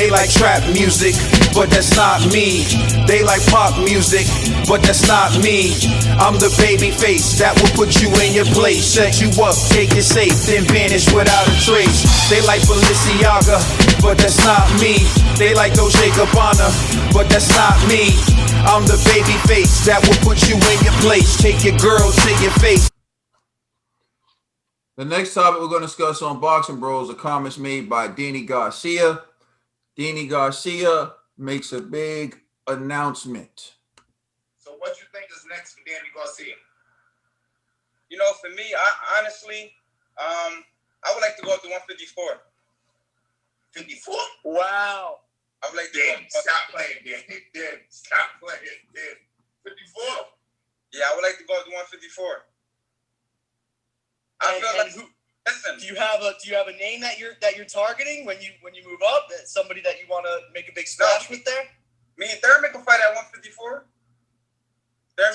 They like trap music, but that's not me. They like pop music, but that's not me. I'm the baby face that will put you in your place, set you up, take it safe, then vanish without a trace. They like Balenciaga, but that's not me. They like Dolce Gabbana, but that's not me. I'm the baby face that will put you in your place, take your girl to your face. The next topic we're going to discuss on Boxing Bros are comments made by Danny Garcia. Danny Garcia makes a big announcement. So what you think is next for Danny Garcia? You know, for me, I honestly, I would like to go up to 154. 54? Wow. I would like to Danny, stop playing, Danny. Danny, stop playing, Danny. 54? Yeah, I would like to go up to 154. I feel like listen. Do you have a name that you're targeting when you move up? That somebody that you want to make a big splash with there? Me and Thurman can fight at 154.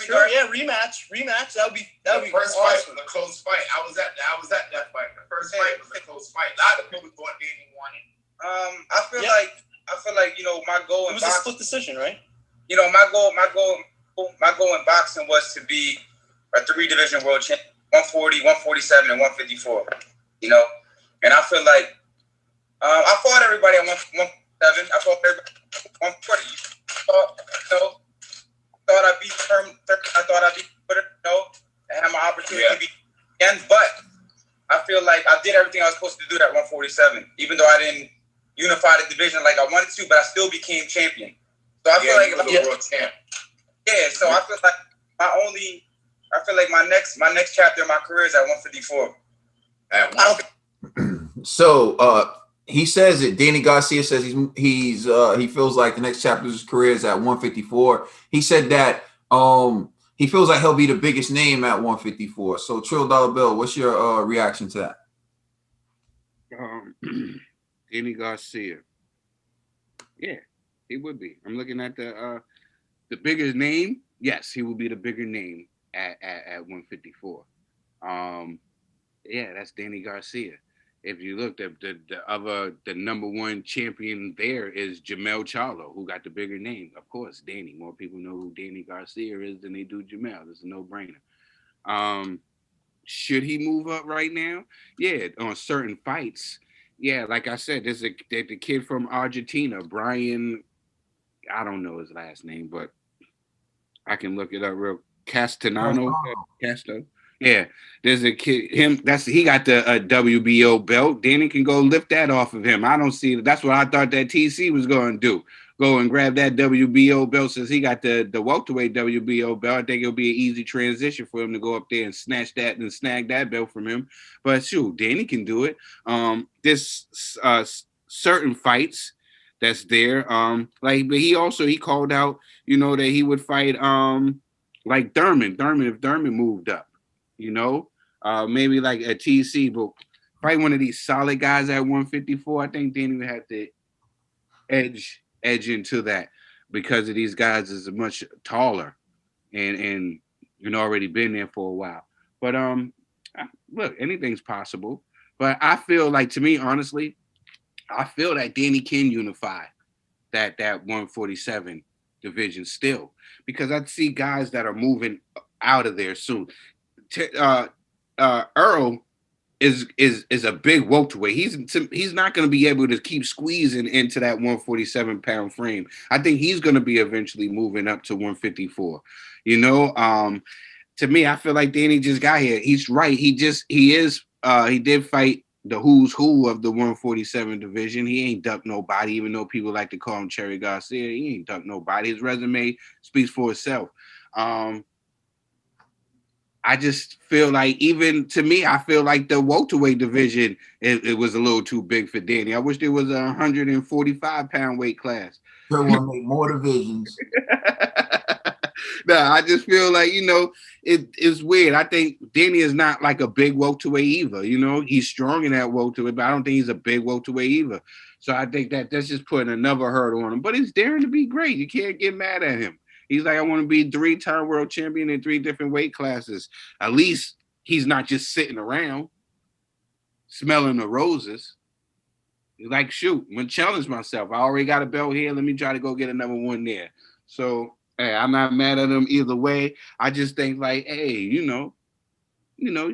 Sure, yeah, rematch. That would be first awesome. fight was a close fight. I was at that fight. The first fight was a close fight. A lot of people thought Danny won it. I feel like you know my goal. It was a split decision, right? You know my goal in boxing was to be a 3-division world champion. 140, 147, and 154. You know, and I feel like I fought everybody at 147. I fought everybody at 140. Thought I beat Term. I thought I beat Twitter. I had my opportunity to beat again, but I feel like I did everything I was supposed to do at 147. Even though I didn't unify the division like I wanted to, but I still became champion. So I feel like world champ. Yeah. So I feel like my next chapter in my career is at 154. So he says it. Danny Garcia says he feels like the next chapter of his career is at 154. He said that he feels like he'll be the biggest name at 154. So Trill Dollar Bill, what's your reaction to that? Danny Garcia. Yeah, he would be. I'm looking at the biggest name. Yes, he will be the bigger name at 154. Yeah, that's Danny Garcia. If you look at the number one champion there is Jamel Charlo, who got the bigger name. Of course, Danny. More people know who Danny Garcia is than they do Jamel. It's a no-brainer. Should he move up right now? Yeah, on certain fights. Yeah, like I said, there's the kid from Argentina, Brian. I don't know his last name, but I can look it up real. Castellano. Yeah, there's a kid. He got the WBO belt. Danny can go lift that off of him. I don't see it. That's what I thought that TC was going to do. Go and grab that WBO belt since he got the welterweight WBO belt. I think it'll be an easy transition for him to go up there and snatch that and snag that belt from him. But shoot, Danny can do it. There's certain fights that's there. But he called out, that he would fight like Thurman. If Thurman moved up, maybe like a TC, but fight one of these solid guys at 154. I think Danny would have to edge into that because of these guys is much taller and already been there for a while. But look, anything's possible. But I feel like, to me, honestly, I feel that Danny can unify that 147 division still, because I see guys that are moving out of there soon. Earl is a big welterweight. He's not going to be able to keep squeezing into that 147-pound frame. I think he's going to be eventually moving up to 154. To me, I feel like Danny just got here. He's right. He did fight the who's who of the 147 division. He ain't ducked nobody, even though people like to call him Cherry Garcia. He ain't ducked nobody. His resume speaks for itself. I just feel like, even to me, I feel like the welterweight division, it was a little too big for Danny. I wish there was a 145-pound weight class. Sure want to make more divisions. Nah, I just feel like, it's weird. I think Danny is not like a big welterweight either. He's strong in that welterweight, but I don't think he's a big welterweight either. So I think that's just putting another hurdle on him. But he's daring to be great. You can't get mad at him. He's like, I want to be 3-time world champion in 3 different weight classes. At least he's not just sitting around smelling the roses. like, shoot, I'm gonna challenge myself. I already got a belt here. Let me try to go get another one there. So, hey, I'm not mad at him either way. I just think like, hey, you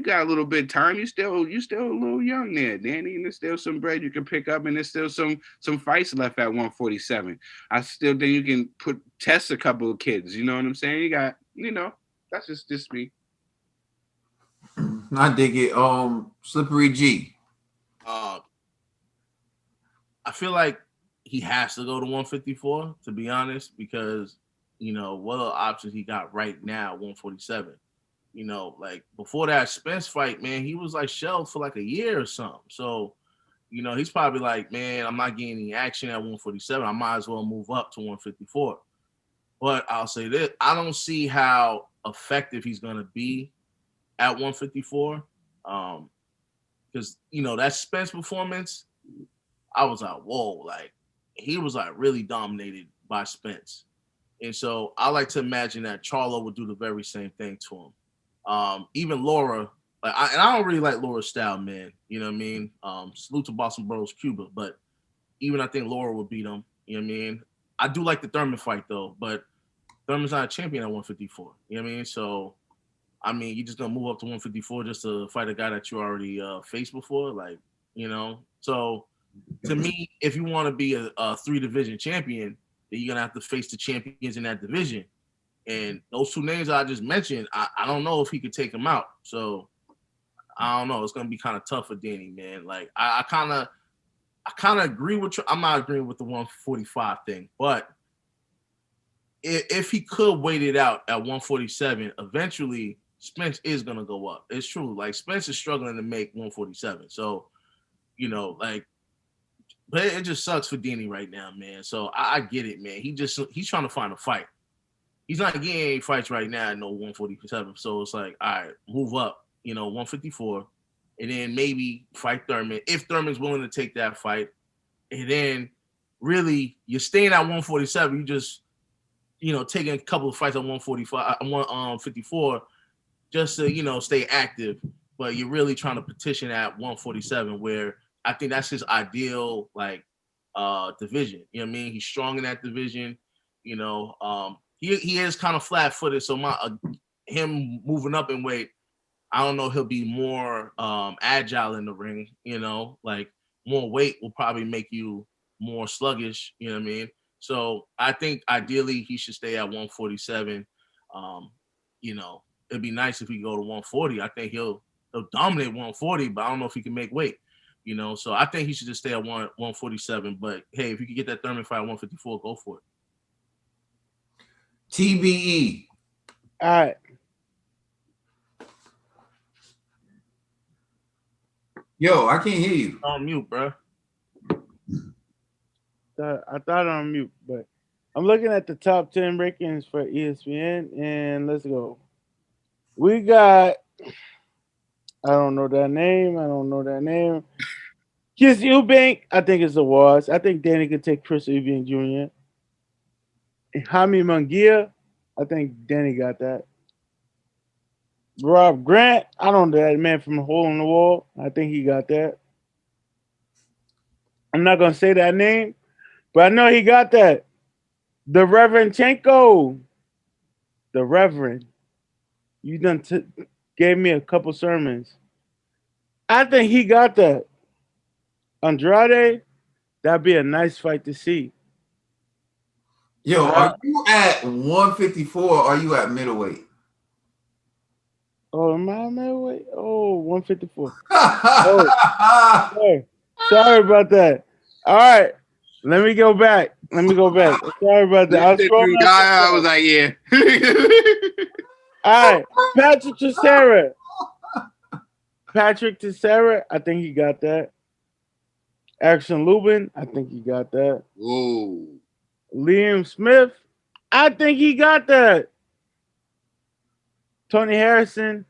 got a little bit of time. You still a little young there, Danny, and there's still some bread you can pick up, and there's still some fights left at 147. I still think you can test a couple of kids. You know what I'm saying? You got, that's just me. I dig it. Slippery G. I feel like he has to go to 154, to be honest, because what other options he got right now, 147. Like before that Spence fight, man, he was like shelved for like a year or something. So, he's probably like, man, I'm not getting any action at 147. I might as well move up to 154. But I'll say this, I don't see how effective he's gonna be at 154. Because that Spence performance, I was like, whoa, like he was like really dominated by Spence. And so I like to imagine that Charlo would do the very same thing to him. Even Laura, I don't really like Laura's style, man. You know what I mean? Salute to Boston Burroughs, Cuba, but even I think Laura would beat him. You know what I mean? I do like the Thurman fight though, but Thurman's not a champion at 154. You know what I mean? So, I mean, you just gonna move up to 154 just to fight a guy that you already faced before, like, So, to me, if you want to be a 3-division champion, then you're gonna have to face the champions in that division. And those two names I just mentioned, I don't know if he could take them out. So I don't know. It's gonna be kind of tough for Danny, man. Like I kind of agree with you. I'm not agreeing with the 145 thing, but if he could wait it out at 147, eventually Spence is gonna go up. It's true. Like Spence is struggling to make 147. So but it just sucks for Danny right now, man. So I get it, man. He's trying to find a fight. He's not getting any fights right now at no 147. So it's like, all right, move up, 154, and then maybe fight Thurman if Thurman's willing to take that fight. And then really you're staying at 147. You just, taking a couple of fights at 145, 154 just to, stay active. But you're really trying to petition at 147 where I think that's his ideal division. You know what I mean? He's strong in that division, He is kind of flat-footed, so him moving up in weight, I don't know, he'll be more agile in the ring, like more weight will probably make you more sluggish, you know what I mean? So I think ideally he should stay at 147. It'd be nice if he go to 140. I think he'll dominate 140, but I don't know if he can make weight, So I think he should just stay at 147. But hey, if you could get that Thurman fight at 154, go for it. TBE. All right. Yo, I can't hear you. On mute, bro. I thought on mute, but I'm looking at the top 10 rankings for ESPN, and let's go. We got, I don't know that name. Chris Eubank, I think it's a wash. I think Danny could take Chris Eubank Jr. Jaime Munguia, I think Danny got that. Rob Grant, I don't know that man from a hole in the wall. I think he got that. I'm not going to say that name, but I know he got that. The Reverend Chenko. The Reverend. You done gave me a couple sermons. I think he got that. Andrade, that'd be a nice fight to see. Yo, are you at 154 or are you at middleweight? Oh, am I at middleweight? Oh, 154. Oh, sorry about that. All right. Let me go back. Sorry about that. I was like, yeah. All right. Patrick Teixeira, I think he got that. Action Lubin, I think he got that. Whoa. Liam Smith, I think he got that. Tony Harrison,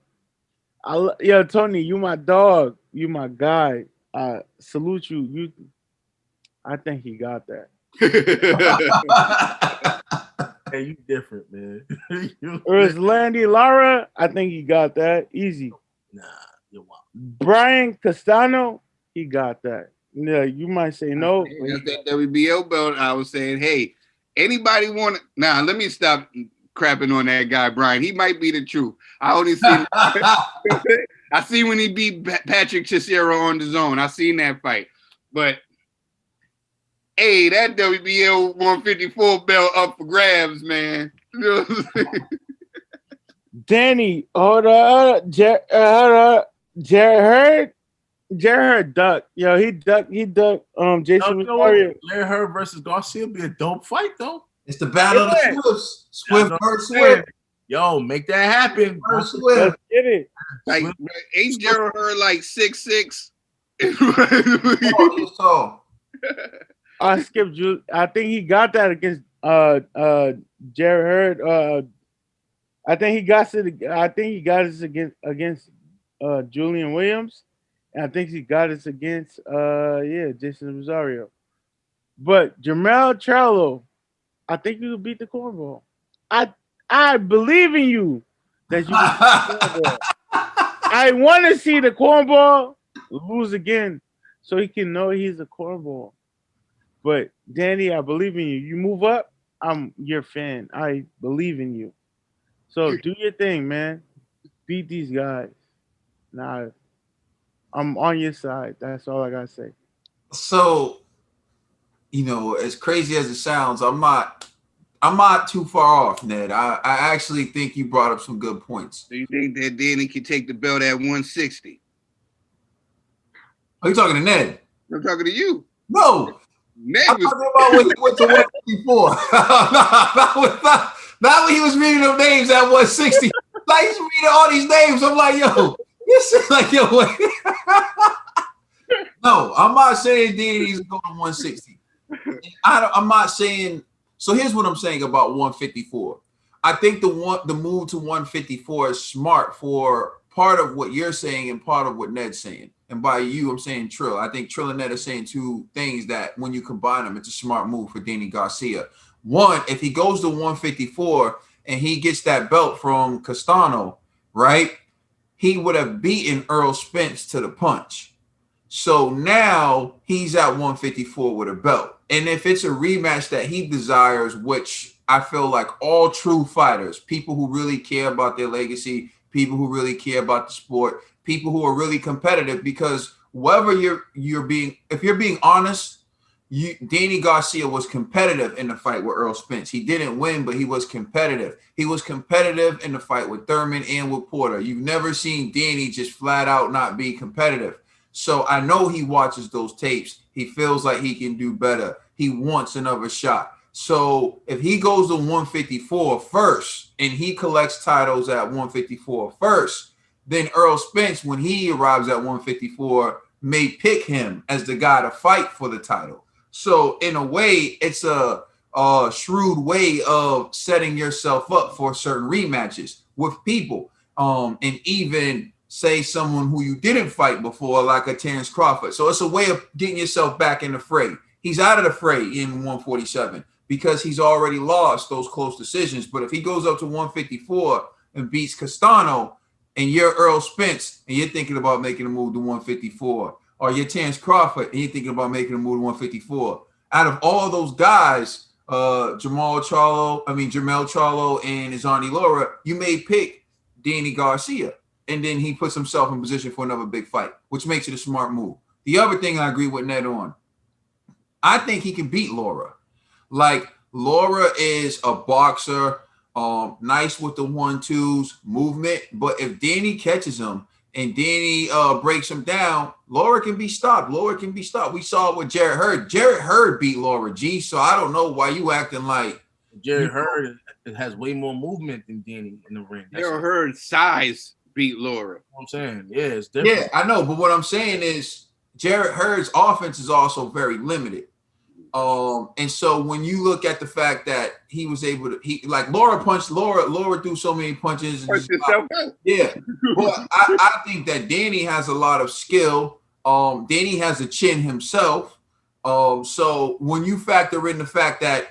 Tony, you my dog. You my guy. I salute you. I think he got that. Hey, you different, man. Landy Lara, I think he got that. Easy. Nah, you're wild. Brian Castano, he got that. Yeah, you might say no. But That's that WBO belt. I was saying, hey, anybody want to? Now, let me stop crapping on that guy, Brian. He might be the truth. I only seen. I see when he beat Patrick Cicero on the zone. I seen that fight, but hey, that WBO 154 belt up for grabs, man. You know what I'm saying? Danny, hold on, Jared Hurd. Jared Hurd ducked. Yo, he ducked. Jason Rosario. Larry Hurd versus Garcia be a dope fight though. It's the battle of Yeah. the Swifts. Swift That's what versus I'm saying. Swift. Yo, make that happen. Versus Let's Swift. get it. Like, ain't Gerald Hurd like 6'6"? Oh, he was tall. I skipped you. I think he got that against Jared Hurd. I think he got it against Julian Williams. And I think he got it against Jason Rosario. But Jermell Charlo, I think you could beat the cornball. I believe in you that you can beat the cornball. I want to see the cornball lose again so he can know he's a cornball. But Danny, I believe in you. You move up, I'm your fan. I believe in you. So do your thing, man. Beat these guys. Nah, I'm on your side. That's all I gotta say. So, as crazy as it sounds, I'm not too far off, Ned. I actually think you brought up some good points. Do you think that Danny can take the belt at 160? Are you talking to Ned? I'm talking to you. No. Ned I'm was talking about when he went to 154. Not when he was reading them names at 160. Like he's reading all these names. I'm like, yo, this is like, yo, wait. No, I'm not saying Danny's going to 160. I'm not saying. So here's what I'm saying about 154. I think the move to 154 is smart for part of what you're saying and part of what Ned's saying. And by you, I'm saying Trill. I think Trill and Ned are saying two things that when you combine them, it's a smart move for Danny Garcia. One, if he goes to 154 and he gets that belt from Castano, right, he would have beaten Earl Spence to the punch. So now he's at 154 with a belt. And if it's a rematch that he desires, which I feel like all true fighters, people who really care about their legacy, people who really care about the sport, people who are really competitive, because whether if you're being honest, Danny Garcia was competitive in the fight with Earl Spence. He didn't win, but he was competitive. He was competitive in the fight with Thurman and with Porter. You've never seen Danny just flat out not be competitive. So I know he watches those tapes. He feels like he can do better. He wants another shot. So if he goes to 154 first and he collects titles at 154 first, then Earl Spence, when he arrives at 154, may pick him as the guy to fight for the title. So in a way, it's a shrewd way of setting yourself up for certain rematches with people. And even say someone who you didn't fight before, like a Terrence Crawford. So it's a way of getting yourself back in the fray. He's out of the fray in 147 because he's already lost those close decisions. But if he goes up to 154 and beats Castano, and you're Earl Spence, and you're thinking about making a move to 154, or you're Terrence Crawford, and you're thinking about making a move to 154, out of all those guys, Jermell Charlo and Izani Laura, you may pick Danny Garcia. And then he puts himself in position for another big fight, which makes it a smart move. The other thing I agree with Ned on, I think he can beat Laura. Like, Laura is a boxer, nice with the 1-2s movement. But if Danny catches him and Danny breaks him down, Laura can be stopped. We saw it with Jared Hurd. Jared Hurd beat Laura G. So I don't know why you acting like Jared Hurd has way more movement than Danny in the ring. Jared Hurd's size beat Laura. I'm saying, yeah, it's different. Yeah, I know, but what I'm saying is Jared Hurd's offense is also very limited. And so when you look at the fact that he was able to, Laura threw so many punches. Yeah, but I think that Danny has a lot of skill. Danny has a chin himself. So when you factor in the fact that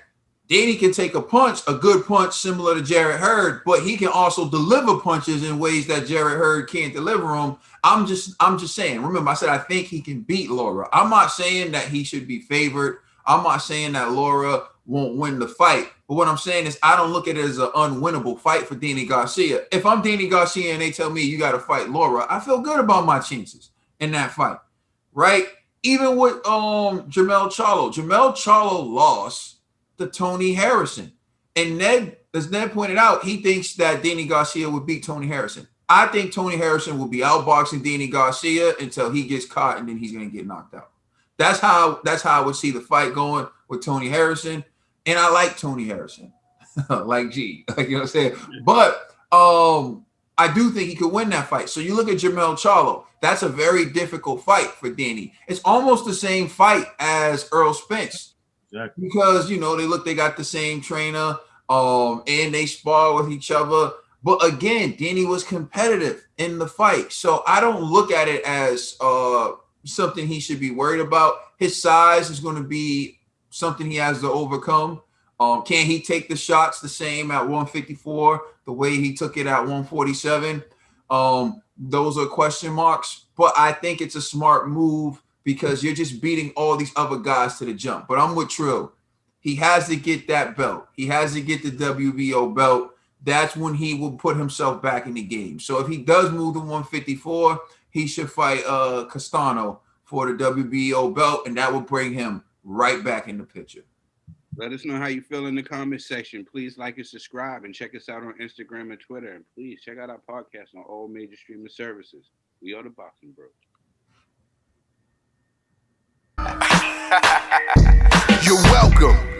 Danny can take a punch, a good punch similar to Jarrett Hurd, but he can also deliver punches in ways that Jarrett Hurd can't deliver them. I'm just saying. Remember, I said I think he can beat Laura. I'm not saying that he should be favored. I'm not saying that Laura won't win the fight. But what I'm saying is I don't look at it as an unwinnable fight for Danny Garcia. If I'm Danny Garcia and they tell me you got to fight Laura, I feel good about my chances in that fight, right? Even with Jermell Charlo lost to Tony Harrison. And Ned, as Ned pointed out, he thinks that Danny Garcia would beat Tony Harrison. I think Tony Harrison will be outboxing Danny Garcia until he gets caught and then he's going to get knocked out. That's how I would see the fight going with Tony Harrison. And I like Tony Harrison. like G. Like, you know what I'm saying? But I do think he could win that fight. So you look at Jermell Charlo. That's a very difficult fight for Danny. It's almost the same fight as Earl Spence. Exactly. Because, you know, they got the same trainer and they spar with each other. But again, Danny was competitive in the fight. So I don't look at it as something he should be worried about. His size is going to be something he has to overcome. Can he take the shots the same at 154 the way he took it at 147? Those are question marks. But I think it's a smart move because you're just beating all these other guys to the jump. But I'm with Trill. He has to get that belt. He has to get the WBO belt. That's when he will put himself back in the game. So if he does move to 154, he should fight Castano for the WBO belt, and that will bring him right back in the picture. Let us know how you feel in the comment section. Please like and subscribe and check us out on Instagram and Twitter. And please check out our podcast on all major streaming services. We are the Boxing Bros. You're welcome.